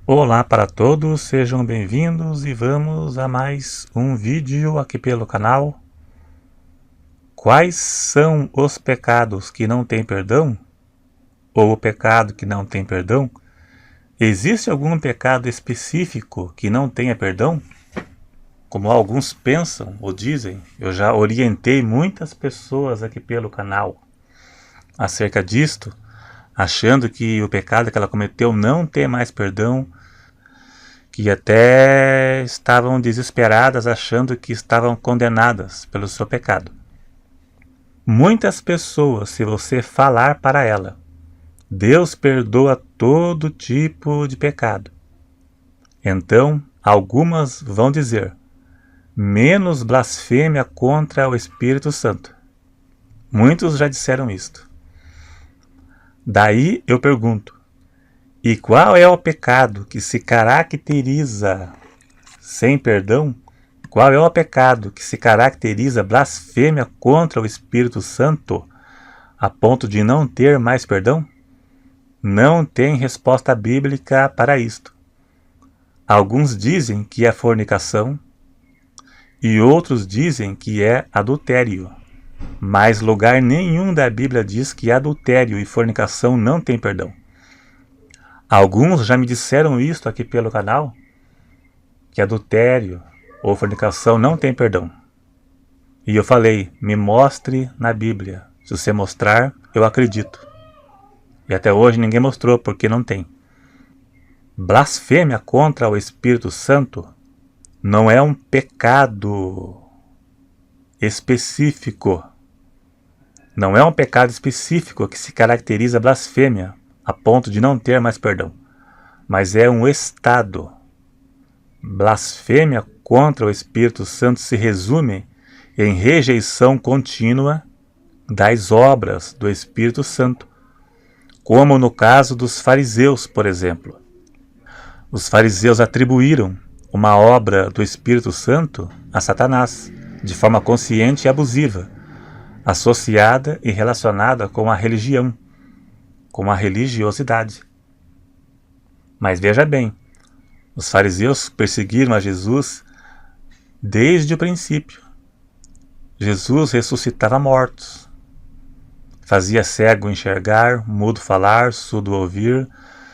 Olá para todos, sejam bem-vindos e vamos a mais um vídeo aqui pelo canal. Quais são os pecados que não têm perdão? Ou o pecado que não tem perdão? Existe algum pecado específico que não tenha perdão? Como alguns pensam ou dizem, eu já orientei muitas pessoas aqui pelo canal acerca disto, achando que o pecado que ela cometeu não tem mais perdão, que até estavam desesperadas achando que estavam condenadas pelo seu pecado. Muitas pessoas, se você falar para ela, Deus perdoa todo tipo de pecado, então algumas vão dizer, menos blasfêmia contra o Espírito Santo. Muitos já disseram isto. Daí eu pergunto, e qual é o pecado que se caracteriza sem perdão? Qual é o pecado que se caracteriza blasfêmia contra o Espírito Santo, a ponto de não ter mais perdão? Não tem resposta bíblica para isto. Alguns dizem que é fornicação e outros dizem que é adultério. Mas lugar nenhum da Bíblia diz que adultério e fornicação não tem perdão. Alguns já me disseram isto aqui pelo canal, que adultério ou fornicação não tem perdão. E eu falei, me mostre na Bíblia. Se você mostrar, eu acredito. E até hoje ninguém mostrou, porque não tem. Blasfêmia contra o Espírito Santo não é um pecado específico. Não é um pecado específico que se caracteriza blasfêmia, a ponto de não ter mais perdão. Mas é um estado. Blasfêmia contra o Espírito Santo se resume em rejeição contínua das obras do Espírito Santo, como no caso dos fariseus, por exemplo. Os fariseus atribuíram uma obra do Espírito Santo a Satanás, de forma consciente e abusiva, associada e relacionada com a religião, com a religiosidade. Mas veja bem, os fariseus perseguiram a Jesus desde o princípio. Jesus ressuscitava mortos, fazia cego enxergar, mudo falar, surdo ouvir.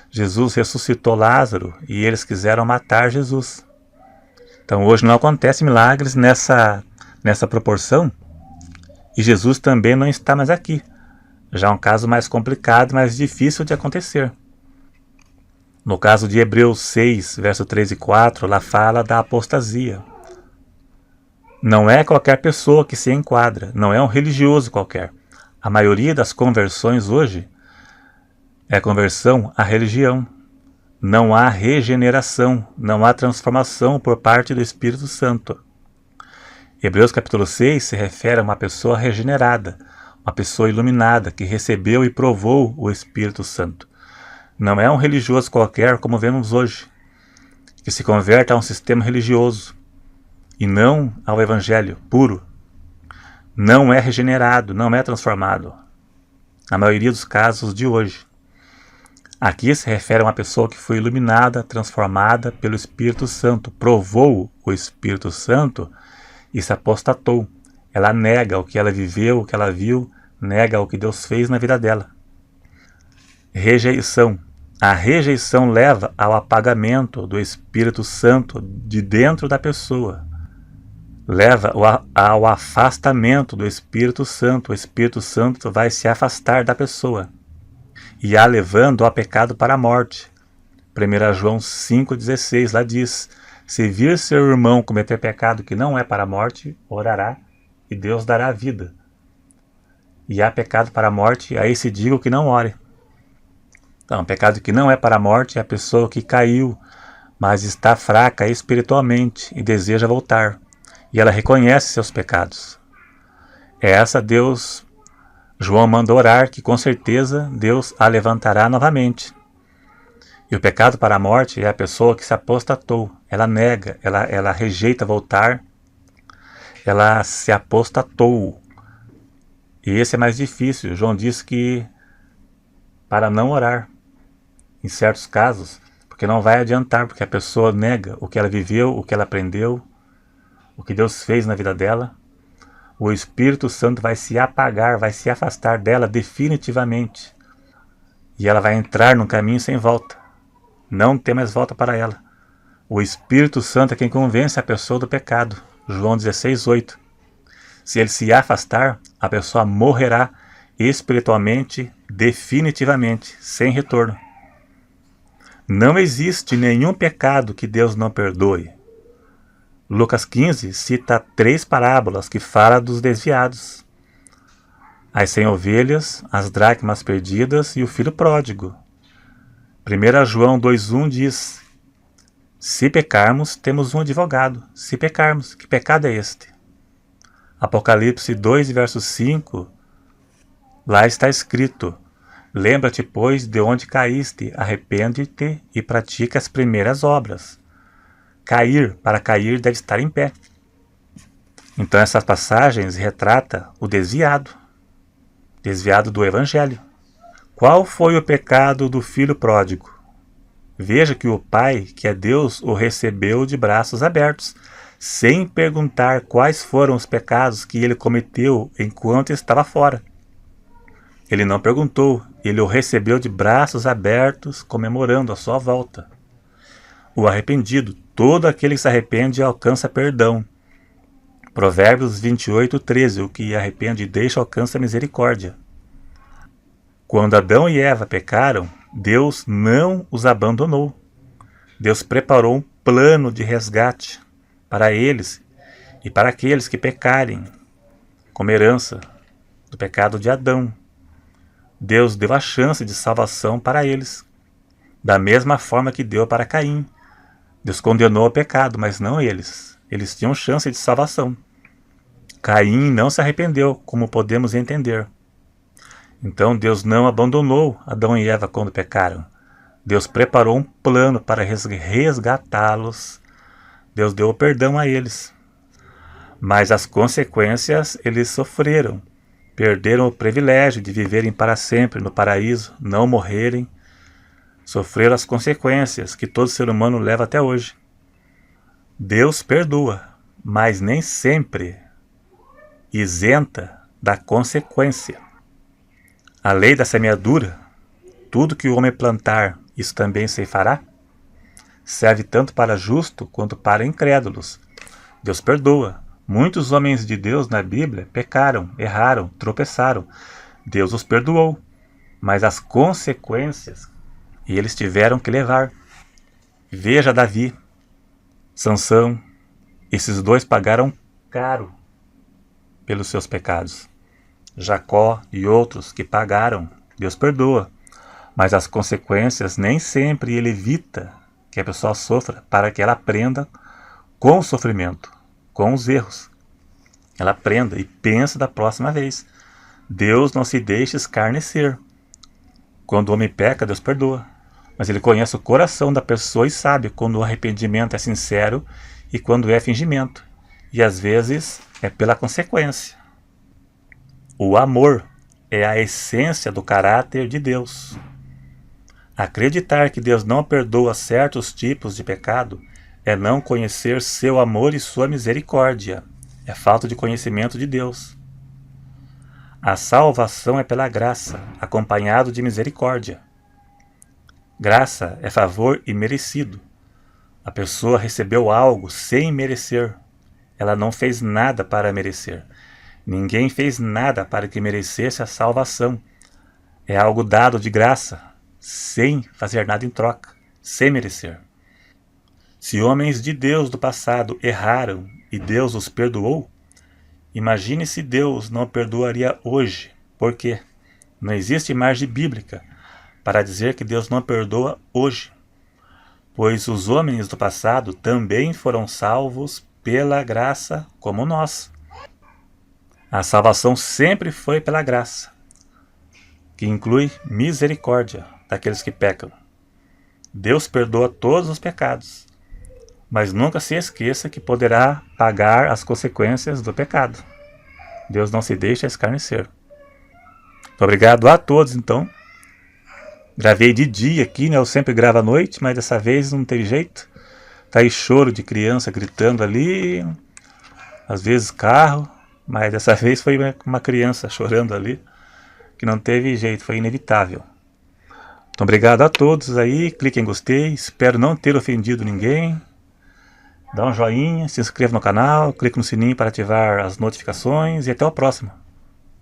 Jesus ressuscitou Lázaro e eles quiseram matar Jesus. Então hoje não acontece milagres nessa proporção e Jesus também não está mais aqui. Já é um caso mais complicado, mais difícil de acontecer. No caso de Hebreus 6, verso 3 e 4, lá fala da apostasia. Não é qualquer pessoa que se enquadra, não é um religioso qualquer. A maioria das conversões hoje é conversão à religião. Não há regeneração, não há transformação por parte do Espírito Santo. Hebreus capítulo 6 se refere a uma pessoa regenerada, uma pessoa iluminada que recebeu e provou o Espírito Santo. Não é um religioso qualquer como vemos hoje, que se converte a um sistema religioso e não ao evangelho puro. Não é regenerado, não é transformado. Na maioria dos casos de hoje. Aqui se refere a uma pessoa que foi iluminada, transformada pelo Espírito Santo, provou o Espírito Santo e se apostatou. Ela nega o que ela viveu, o que ela viu, nega o que Deus fez na vida dela. Rejeição. A rejeição leva ao apagamento do Espírito Santo de dentro da pessoa. Leva ao afastamento do Espírito Santo. O Espírito Santo vai se afastar da pessoa e a levando ao pecado para a morte. 1 João 5,16 lá diz, se vir seu irmão cometer pecado que não é para a morte, orará e Deus dará vida. E há pecado para a morte, aí se diga que não ore. Então, pecado que não é para a morte é a pessoa que caiu, mas está fraca espiritualmente e deseja voltar. E ela reconhece seus pecados. Essa Deus, João manda orar que com certeza Deus a levantará novamente. E o pecado para a morte é a pessoa que se apostatou. Ela nega, ela rejeita voltar. Ela se apostatou. E esse é mais difícil. João diz que para não orar. Em certos casos, Porque não vai adiantar, porque a pessoa nega o que ela viveu, o que ela aprendeu, o que Deus fez na vida dela. O Espírito Santo vai se apagar, vai se afastar dela definitivamente. E ela vai entrar num caminho sem volta. Não tem mais volta para ela. O Espírito Santo é quem convence a pessoa do pecado. João 16:8. Se ele se afastar, a pessoa morrerá espiritualmente, definitivamente, sem retorno. Não existe nenhum pecado que Deus não perdoe. Lucas 15 cita 3 parábolas que falam dos desviados. As 100 ovelhas, as dracmas perdidas e o filho pródigo. 1 João 2:1 diz: se pecarmos, temos um advogado. Se pecarmos, que pecado é este? Apocalipse 2, verso 5, lá está escrito: lembra-te, pois, de onde caíste, arrepende-te e pratica as primeiras obras. Cair, para cair, deve estar em pé. Então essas passagens retratam o desviado do Evangelho. Qual foi o pecado do filho pródigo? Veja que o pai, que é Deus, o recebeu de braços abertos, sem perguntar quais foram os pecados que ele cometeu enquanto estava fora. Ele não perguntou, ele o recebeu de braços abertos, comemorando a sua volta. O arrependido, todo aquele que se arrepende alcança perdão. Provérbios 28:13, o que arrepende e deixa alcança misericórdia. Quando Adão e Eva pecaram, Deus não os abandonou. Deus preparou um plano de resgate para eles e para aqueles que pecarem, como herança do pecado de Adão. Deus deu a chance de salvação para eles, da mesma forma que deu para Caim. Deus condenou o pecado, mas não eles. Eles tinham chance de salvação. Caim não se arrependeu, como podemos entender. Então Deus não abandonou Adão e Eva quando pecaram. Deus preparou um plano para resgatá-los. Deus deu o perdão a eles. Mas as consequências eles sofreram. Perderam o privilégio de viverem para sempre no paraíso, não morrerem. Sofreram as consequências que todo ser humano leva até hoje. Deus perdoa, mas nem sempre isenta da consequência. A lei da semeadura, tudo que o homem plantar, isso também ceifará, serve tanto para justo quanto para incrédulos. Deus perdoa. Muitos homens de Deus na Bíblia pecaram, erraram, tropeçaram. Deus os perdoou, mas as consequências eles tiveram que levar. Veja Davi, Sansão, esses dois pagaram caro pelos seus pecados. Jacó e outros que pagaram, Deus perdoa, mas as consequências nem sempre ele evita que a pessoa sofra para que ela aprenda com o sofrimento, com os erros. Ela aprenda e pense da próxima vez. Deus não se deixa escarnecer. Quando o homem peca, Deus perdoa, mas ele conhece o coração da pessoa e sabe quando o arrependimento é sincero e quando é fingimento, e às vezes é pela consequência. O amor é a essência do caráter de Deus. Acreditar que Deus não perdoa certos tipos de pecado é não conhecer seu amor e sua misericórdia. É falta de conhecimento de Deus. A salvação é pela graça, acompanhado de misericórdia. Graça é favor imerecido. A pessoa recebeu algo sem merecer. Ela não fez nada para merecer. Ninguém fez nada para que merecesse a salvação. É algo dado de graça, sem fazer nada em troca, sem merecer. Se homens de Deus do passado erraram e Deus os perdoou, imagine se Deus não perdoaria hoje. Por quê? Não existe margem bíblica para dizer que Deus não perdoa hoje, pois os homens do passado também foram salvos pela graça como nós. A salvação sempre foi pela graça, que inclui misericórdia daqueles que pecam. Deus perdoa todos os pecados, mas nunca se esqueça que poderá pagar as consequências do pecado. Deus não se deixa escarnecer. Muito obrigado a todos, então. Gravei de dia aqui, né? Eu sempre gravo à noite, mas dessa vez não teve jeito. Tá aí choro de criança gritando ali, às vezes carro, mas dessa vez foi uma criança chorando ali, que não teve jeito, foi inevitável. Então obrigado a todos aí, clique em gostei, espero não ter ofendido ninguém. Dá um joinha, se inscreva no canal, clique no sininho para ativar as notificações e até o próximo.